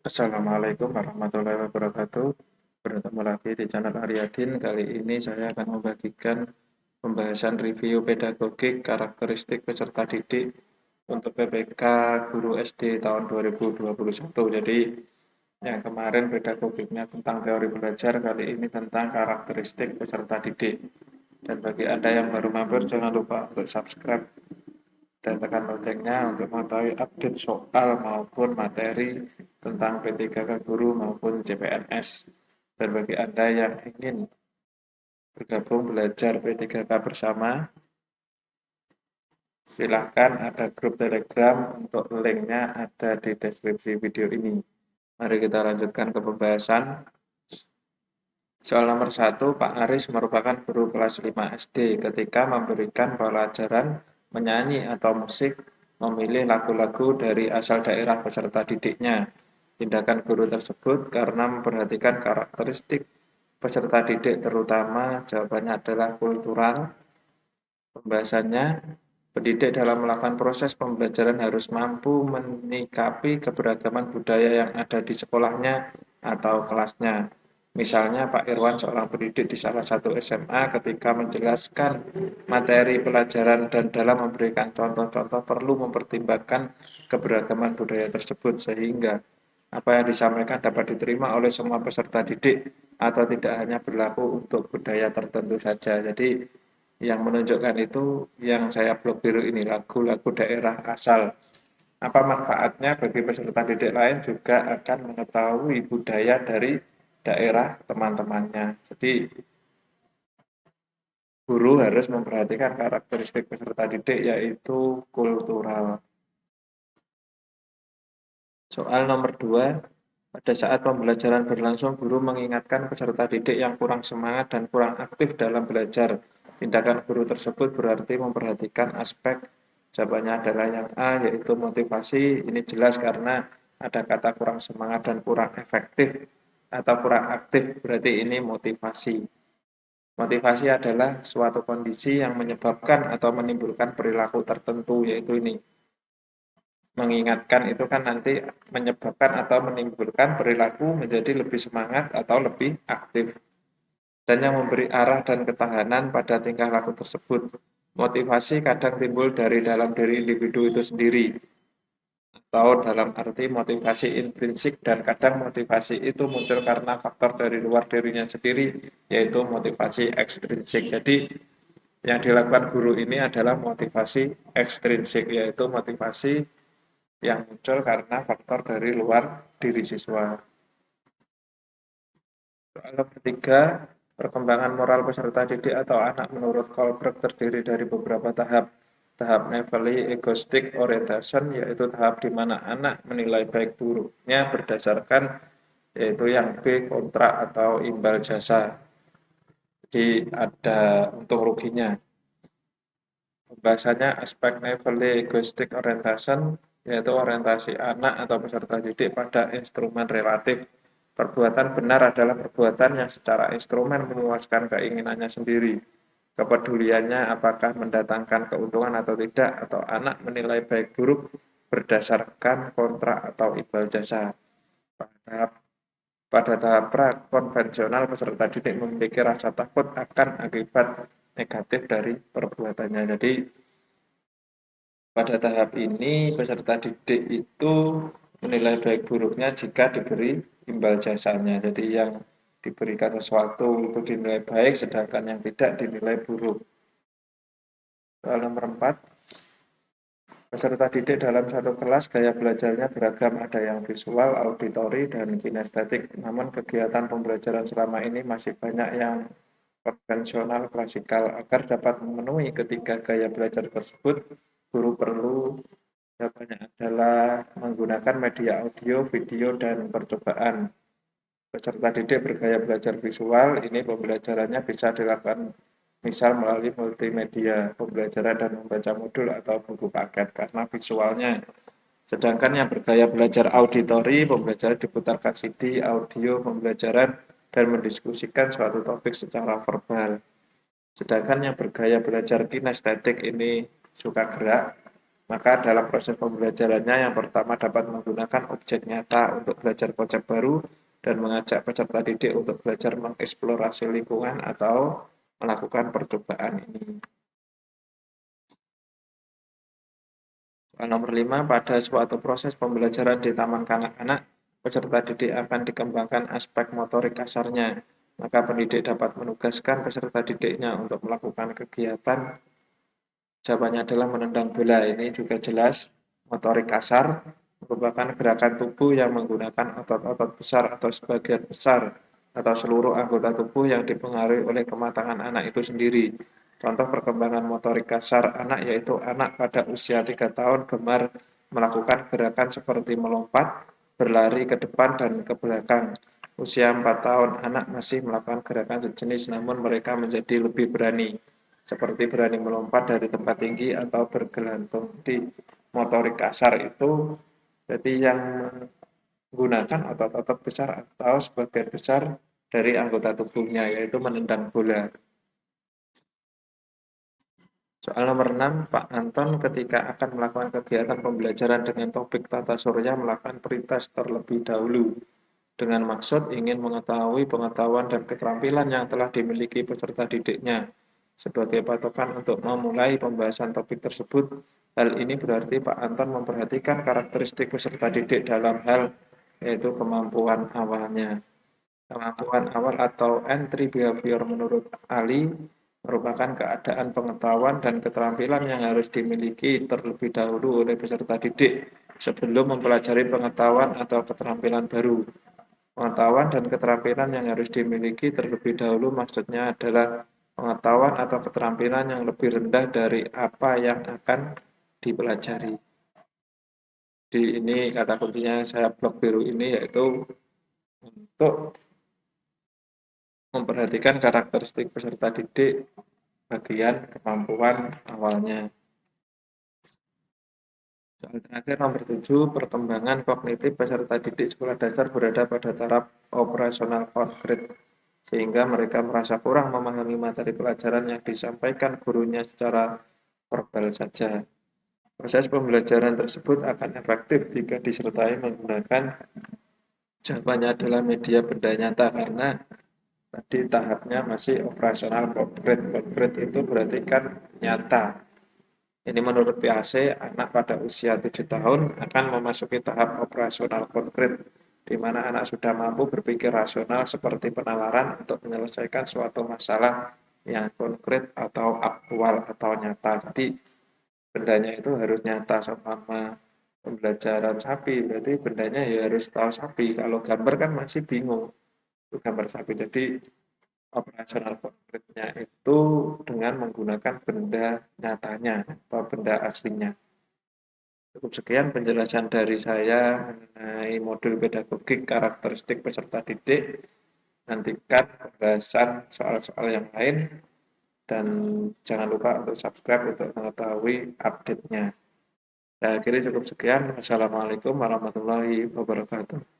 Assalamualaikum warahmatullahi wabarakatuh. Bertemu lagi di channel Aryadin. Kali ini saya akan membagikan pembahasan review pedagogik karakteristik peserta didik untuk PPK Guru SD tahun 2021. Jadi yang kemarin pedagogiknya tentang teori belajar, kali ini tentang karakteristik peserta didik. Dan bagi Anda yang baru mampir, jangan lupa untuk subscribe dan tekan loncengnya untuk mengetahui update soal maupun materi tentang P3K Guru maupun CPNS. Dan bagi Anda yang ingin bergabung belajar P3K bersama, silakan ada grup Telegram, untuk linknya ada di deskripsi video ini. Mari kita lanjutkan ke pembahasan. Soal nomor 1, Pak Aris merupakan guru kelas 5 SD. Ketika memberikan pelajaran menyanyi atau musik, memilih lagu-lagu dari asal daerah peserta didiknya. Tindakan guru tersebut karena memperhatikan karakteristik peserta didik, terutama jawabannya adalah kultural. Pembahasannya, pendidik dalam melakukan proses pembelajaran harus mampu menyikapi keberagaman budaya yang ada di sekolahnya atau kelasnya. Misalnya Pak Irwan, seorang pendidik di salah satu SMA, ketika menjelaskan materi pelajaran dan dalam memberikan contoh-contoh perlu mempertimbangkan keberagaman budaya tersebut, sehingga apa yang disampaikan dapat diterima oleh semua peserta didik atau tidak hanya berlaku untuk budaya tertentu saja. Jadi yang menunjukkan itu yang saya blokir ini, lagu-lagu daerah asal. Apa manfaatnya bagi peserta didik lain juga akan mengetahui budaya dari daerah teman-temannya. Jadi guru harus memperhatikan karakteristik peserta didik, yaitu kultural. Soal nomor 2, pada saat pembelajaran berlangsung, guru mengingatkan peserta didik yang kurang semangat dan kurang aktif dalam belajar. Tindakan guru tersebut berarti memperhatikan aspek. Jawabannya adalah yang A, yaitu motivasi. Ini jelas karena ada kata kurang semangat dan kurang efektif atau kurang aktif, berarti ini motivasi. Motivasi adalah suatu kondisi yang menyebabkan atau menimbulkan perilaku tertentu, yaitu ini. Mengingatkan itu kan nanti menyebabkan atau menimbulkan perilaku menjadi lebih semangat atau lebih aktif. Dan yang memberi arah dan ketahanan pada tingkah laku tersebut. Motivasi kadang timbul dari dalam diri individu itu sendiri, atau dalam arti motivasi intrinsik, dan kadang motivasi itu muncul karena faktor dari luar dirinya sendiri, yaitu motivasi ekstrinsik. Jadi yang dilakukan guru ini adalah motivasi ekstrinsik, yaitu motivasi yang muncul karena faktor dari luar diri siswa. Soal nomor 3, perkembangan moral peserta didik atau anak menurut Kohlberg terdiri dari beberapa tahap. Tahap Navally Egoistic Orientation, yaitu tahap di mana anak menilai baik buruknya berdasarkan, yaitu yang B, kontrak atau imbal jasa. Jadi ada untung ruginya. Pembahasannya aspek Navally Egoistic Orientation, yaitu orientasi anak atau peserta didik pada instrumen relatif. Perbuatan benar adalah perbuatan yang secara instrumen memuaskan keinginannya sendiri. Kepeduliannya apakah mendatangkan keuntungan atau tidak, atau anak menilai baik buruk berdasarkan kontrak atau imbal jasa. Pada tahap pra-konvensional, peserta didik memiliki rasa takut akan akibat negatif dari perbuatannya. Jadi pada tahap ini, peserta didik itu menilai baik buruknya jika diberi imbal jasanya. Jadi yang diberikan sesuatu itu dinilai baik, sedangkan yang tidak dinilai buruk. Soal nomor 4, peserta didik dalam satu kelas gaya belajarnya beragam, ada yang visual, auditori, dan kinestetik. Namun kegiatan pembelajaran selama ini masih banyak yang konvensional klasikal. Agar dapat memenuhi ketiga gaya belajar tersebut, guru perlu, jawabannya adalah menggunakan media audio, video, dan percobaan. Peserta didik bergaya belajar visual, ini pembelajarannya bisa dilakukan misal melalui multimedia, pembelajaran dan membaca modul atau buku paket karena visualnya. Sedangkan yang bergaya belajar auditori, pembelajaran diputarkan CD, audio, pembelajaran, dan mendiskusikan suatu topik secara verbal. Sedangkan yang bergaya belajar kinestetik ini suka gerak, Maka dalam proses pembelajarannya yang pertama dapat menggunakan objek nyata untuk belajar konsep baru dan mengajak peserta didik untuk belajar mengeksplorasi lingkungan atau melakukan percobaan ini. Soal nomor 5, pada suatu proses pembelajaran di taman kanak-kanak, peserta didik akan dikembangkan aspek motorik kasarnya. Maka pendidik dapat menugaskan peserta didiknya untuk melakukan kegiatan. Jawabannya adalah menendang bola. Ini juga jelas. Motorik kasar merupakan gerakan tubuh yang menggunakan otot-otot besar atau sebagian besar atau seluruh anggota tubuh yang dipengaruhi oleh kematangan anak itu sendiri. Contoh perkembangan motorik kasar anak yaitu anak pada usia 3 tahun gemar melakukan gerakan seperti melompat, berlari ke depan dan ke belakang. Usia 4 tahun anak masih melakukan gerakan sejenis namun mereka menjadi lebih berani seperti berani melompat dari tempat tinggi atau bergelantung. Di motorik kasar itu jadi yang menggunakan otot-otot besar atau sebagian besar dari anggota tubuhnya, yaitu menendang bola. Soal nomor 6, Pak Anton ketika akan melakukan kegiatan pembelajaran dengan topik tata surya melakukan perintah terlebih dahulu dengan maksud ingin mengetahui pengetahuan dan keterampilan yang telah dimiliki peserta didiknya. Sebagai patokan untuk memulai pembahasan topik tersebut, hal ini berarti Pak Anton memperhatikan karakteristik peserta didik dalam hal yaitu kemampuan awalnya. Kemampuan awal atau entry behavior menurut Ali merupakan keadaan pengetahuan dan keterampilan yang harus dimiliki terlebih dahulu oleh peserta didik sebelum mempelajari pengetahuan atau keterampilan baru. Pengetahuan dan keterampilan yang harus dimiliki terlebih dahulu maksudnya adalah pengetahuan atau keterampilan yang lebih rendah dari apa yang akan dipelajari. Di ini kata kuncinya saya blok biru ini yaitu untuk memperhatikan karakteristik peserta didik bagian kemampuan awalnya. Soal terakhir nomor 7, perkembangan kognitif peserta didik sekolah dasar berada pada taraf operasional konkret, sehingga mereka merasa kurang memahami materi pelajaran yang disampaikan gurunya secara verbal saja. Proses pembelajaran tersebut akan efektif jika disertai menggunakan jawabannya adalah media benda nyata karena tadi tahapnya masih operasional konkret. Konkret itu berarti kan nyata. Ini menurut PAC, anak pada usia 7 tahun akan memasuki tahap operasional konkret, di mana anak sudah mampu berpikir rasional seperti penalaran untuk menyelesaikan suatu masalah yang konkret atau aktual atau nyata. Jadi bendanya itu harus nyata sama pembelajaran sapi, berarti bendanya ya harus tahu sapi. Kalau gambar kan masih bingung, itu gambar sapi. Jadi operasional konkretnya itu dengan menggunakan benda nyatanya atau benda aslinya. Cukup sekian penjelasan dari saya mengenai modul pedagogik karakteristik peserta didik. Nantikan pembahasan soal-soal yang lain dan jangan lupa untuk subscribe untuk mengetahui update-nya. Saya akhiri cukup sekian. Wassalamualaikum warahmatullahi wabarakatuh.